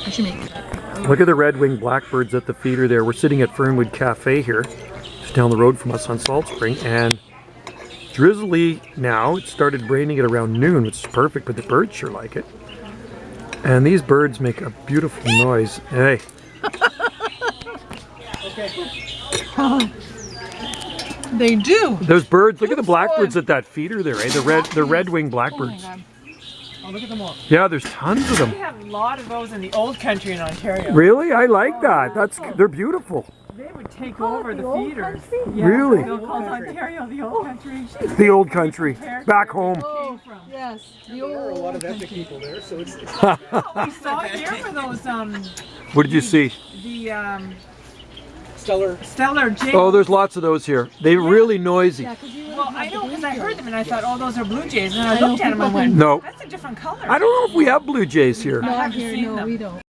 I should make. Look at the red-winged blackbirds at the feeder there. We're sitting at Fernwood Cafe here, just down the road from us on Salt Spring, and drizzly now. It started raining at around noon, which is perfect, but the birds sure like it. And these birds make a beautiful noise. Hey. They do. Those birds, look at the blackbirds at that feeder there, eh? The red-winged blackbirds. Oh, look at them all. Yeah, there's tons of them. We have a lot of those in the old country in Ontario. Really? I like that. They're beautiful. They would take over the feeders. Yeah, Really? They'll call Ontario the old country. The old country. Back home. Oh, yes. The old. There are a lot of ethnic people there, so it's We saw it here for those What did you see? the stellar. Jay. Oh, there's lots of those here. They're really noisy. Well, I know because I heard them and I thought, oh, those are blue jays, and I looked at them and I went, No. that's a different color. I don't know if we have blue jays here. I Not haven't here, seen no, them. we don't.